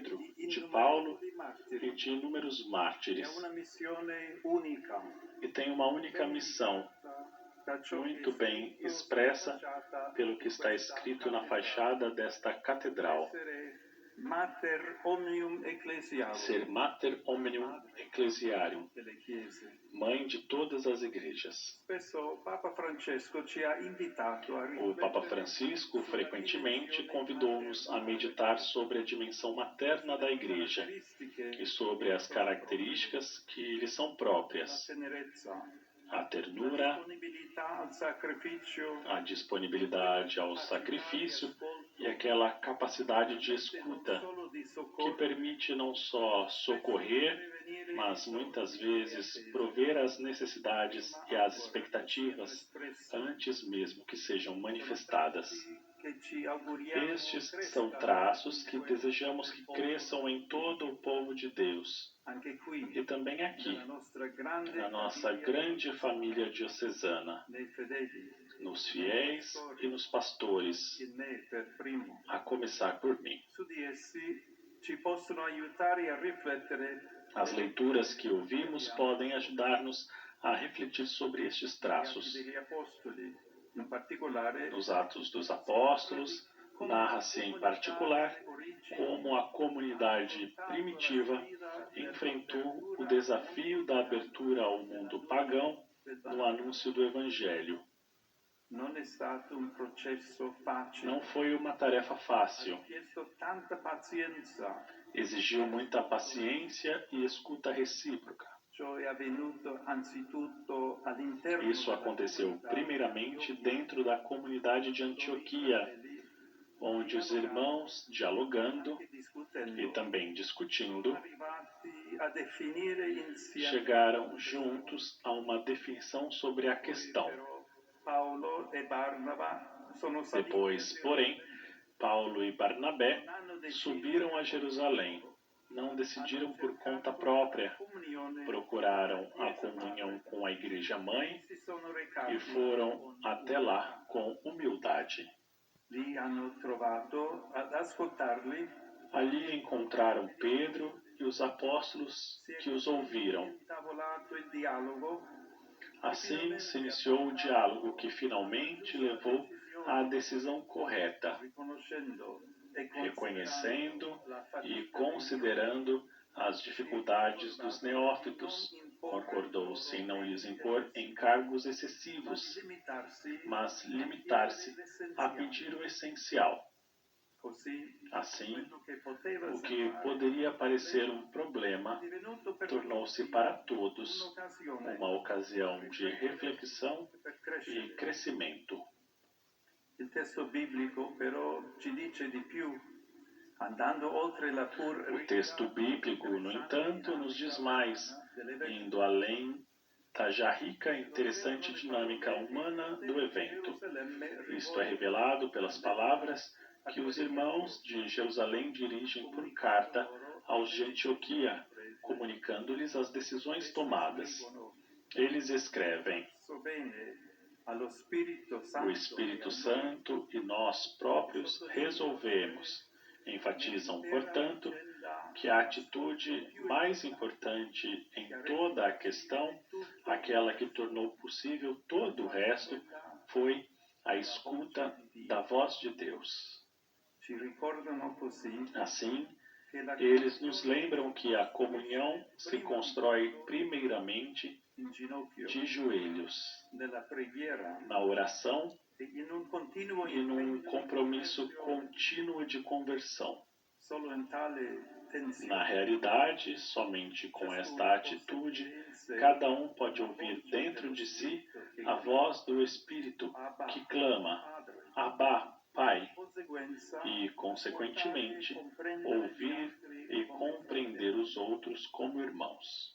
Pedro, de Paulo e de inúmeros mártires. E tem uma única missão, muito bem expressa pelo que está escrito na fachada desta catedral. Ser Mater Omnium Ecclesiarium, mãe de todas as igrejas. O Papa Francisco frequentemente convidou-nos a meditar sobre a dimensão materna da igreja e sobre as características que lhe são próprias. A ternura, a disponibilidade ao sacrifício e aquela capacidade de escuta que permite não só socorrer, mas muitas vezes prover as necessidades e as expectativas antes mesmo que sejam manifestadas. Estes são traços que desejamos que cresçam em todo o povo de Deus. E também aqui, na nossa grande família diocesana, nos fiéis e nos pastores, a começar por mim. As leituras que ouvimos podem ajudar-nos a refletir sobre estes traços. Nos Atos dos Apóstolos, narra-se em particular como a comunidade primitiva enfrentou o desafio da abertura ao mundo pagão no anúncio do Evangelho. Não foi uma tarefa fácil. Exigiu muita paciência e escuta recíproca. Isso aconteceu primeiramente dentro da comunidade de Antioquia, onde os irmãos, dialogando e também discutindo, chegaram juntos a uma definição sobre a questão. Depois, porém, Paulo e Barnabé subiram a Jerusalém. Não decidiram por conta própria, procuraram a comunhão com a Igreja Mãe e foram até lá com humildade. Ali encontraram Pedro e os apóstolos que os ouviram. Assim se iniciou o diálogo que finalmente levou à decisão correta, reconhecendo e considerando as dificuldades dos neófitos. Concordou-se em não lhes impor encargos excessivos, mas limitar-se a pedir o essencial. Assim, o que poderia parecer um problema tornou-se para todos uma ocasião de reflexão e crescimento. Il testo biblico però ci dice di più. O texto bíblico, no entanto, nos diz mais, indo além da já rica e interessante dinâmica humana do evento. Isto é revelado pelas palavras que os irmãos de Jerusalém dirigem por carta aos de Antioquia, comunicando-lhes as decisões tomadas. Eles escrevem: o Espírito Santo e nós próprios resolvemos. Enfatizam, portanto, que a atitude mais importante em toda a questão, aquela que tornou possível todo o resto, foi a escuta da voz de Deus. Assim, eles nos lembram que a comunhão se constrói primeiramente de joelhos, na oração e num compromisso contínuo de conversão. Na realidade, somente com esta atitude, cada um pode ouvir dentro de si a voz do Espírito que clama, Abba, Pai, e, consequentemente, ouvir e compreender os outros como irmãos.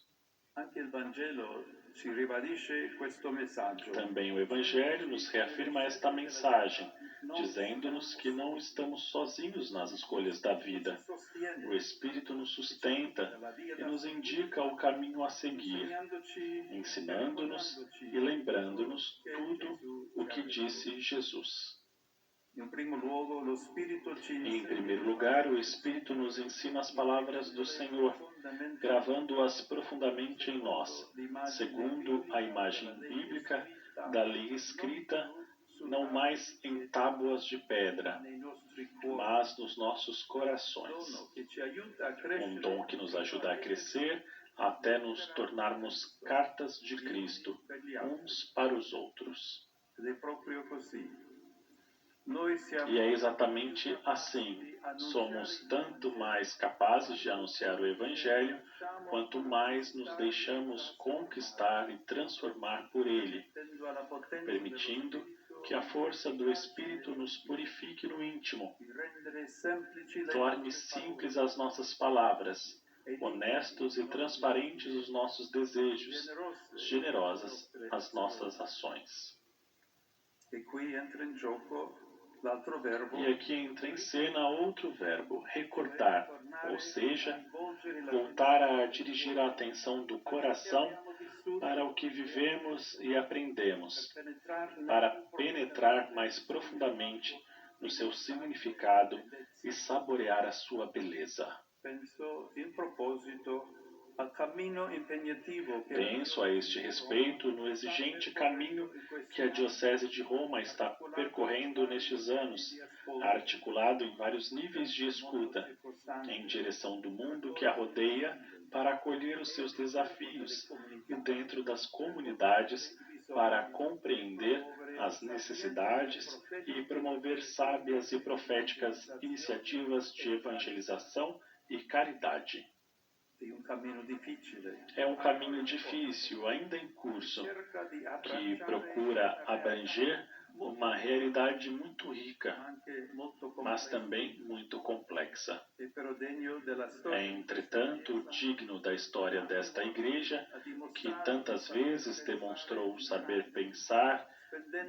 Também o Evangelho nos reafirma esta mensagem, dizendo-nos que não estamos sozinhos nas escolhas da vida. O Espírito nos sustenta e nos indica o caminho a seguir, ensinando-nos e lembrando-nos tudo o que disse Jesus. Em primeiro lugar, o Espírito nos ensina as palavras do Senhor, gravando-as profundamente em nós, segundo a imagem bíblica da lei escrita, não mais em tábuas de pedra, mas nos nossos corações. Um dom que nos ajuda a crescer até nos tornarmos cartas de Cristo, uns para os outros. E é exatamente assim. Somos tanto mais capazes de anunciar o Evangelho, quanto mais nos deixamos conquistar e transformar por ele, permitindo que a força do Espírito nos purifique no íntimo, torne simples as nossas palavras, honestos e transparentes os nossos desejos, generosas as nossas ações. E aqui entra em cena outro verbo, recordar, ou seja, voltar a dirigir a atenção do coração para o que vivemos e aprendemos, para penetrar mais profundamente no seu significado e saborear a sua beleza. Penso a este respeito no exigente caminho que a Diocese de Roma está percorrendo nestes anos, articulado em vários níveis de escuta, em direção do mundo que a rodeia para acolher os seus desafios e dentro das comunidades para compreender as necessidades e promover sábias e proféticas iniciativas de evangelização e caridade. É um caminho difícil, ainda em curso, que procura abranger uma realidade muito rica, mas também muito complexa. É, entretanto, digno da história desta Igreja, que tantas vezes demonstrou saber pensar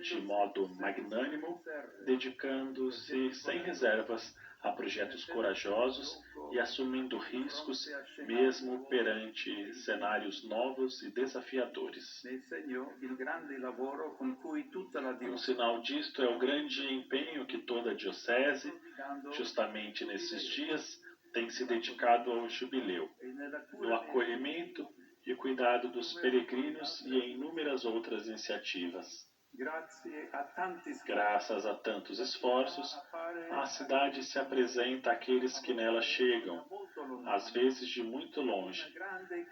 de modo magnânimo, dedicando-se sem reservas a projetos corajosos e assumindo riscos mesmo perante cenários novos e desafiadores. Um sinal disto é o grande empenho que toda a Diocese, justamente nesses dias, tem se dedicado ao jubileu, no acolhimento e cuidado dos peregrinos e em inúmeras outras iniciativas. Graças a tantos esforços, a cidade se apresenta àqueles que nela chegam, às vezes de muito longe,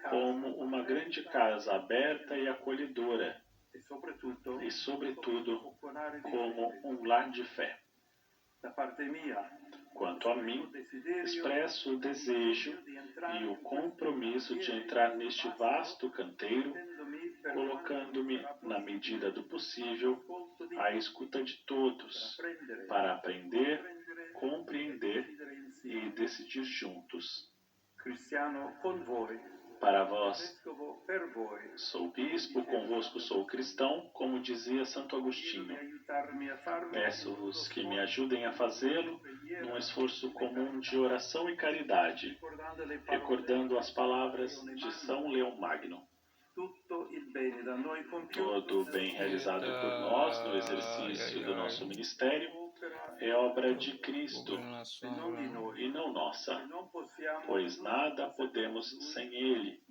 como uma grande casa aberta e acolhedora, e, sobretudo, como um lar de fé. Quanto a mim, expresso o desejo e o compromisso de entrar neste vasto canteiro, colocando-me, na medida do possível, à escuta de todos, para aprender, compreender e decidir juntos. Para vós, sou bispo, convosco sou cristão, como dizia Santo Agostinho. Peço-vos que me ajudem a fazê-lo num esforço comum de oração e caridade, recordando as palavras de São Leão Magno. Todo o bem realizado por nós no exercício do nosso ministério é obra de Cristo e não nossa, pois nada podemos sem Ele,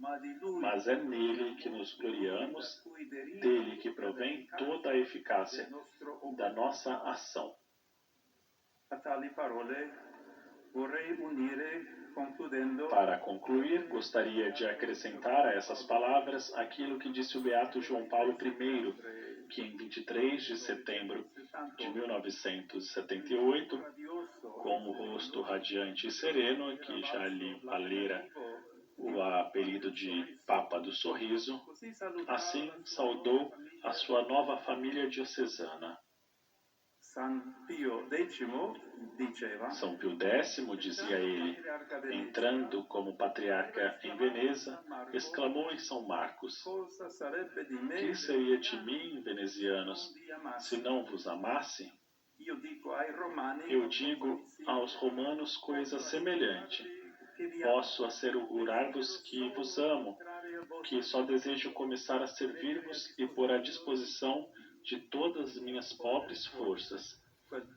mas é nele que nos gloriamos, dele que provém toda a eficácia da nossa ação. Para concluir, gostaria de acrescentar a essas palavras aquilo que disse o Beato João Paulo I, que em 23 de setembro de 1978, com o rosto radiante e sereno, que já lhe valera o apelido de Papa do Sorriso, assim saudou a sua nova família diocesana. São Pio X, dizia ele, entrando como patriarca em Veneza, exclamou em São Marcos: "Que seria de mim, venezianos, se não vos amasse?" Eu digo aos romanos coisa semelhante. Posso assegurar-vos que vos amo, que só desejo começar a servir-vos e pôr à disposição de todas as minhas pobres forças,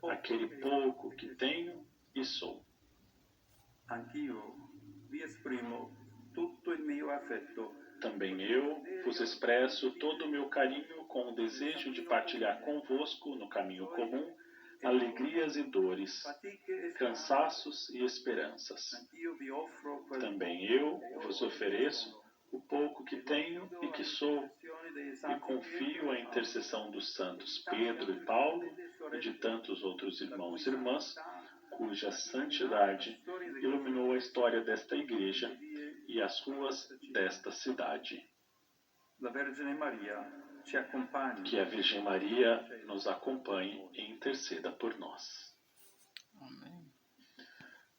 aquele pouco que tenho e sou. Anch'io vi esprimo tutto il mio affetto. Também eu vos expresso todo o meu carinho com o desejo de partilhar convosco no caminho comum alegrias e dores, cansaços e esperanças. Também eu vos ofereço o pouco que tenho e que sou, e confio a intercessão dos santos Pedro e Paulo e de tantos outros irmãos e irmãs, cuja santidade iluminou a história desta igreja e as ruas desta cidade. Que a Virgem Maria nos acompanhe e interceda por nós.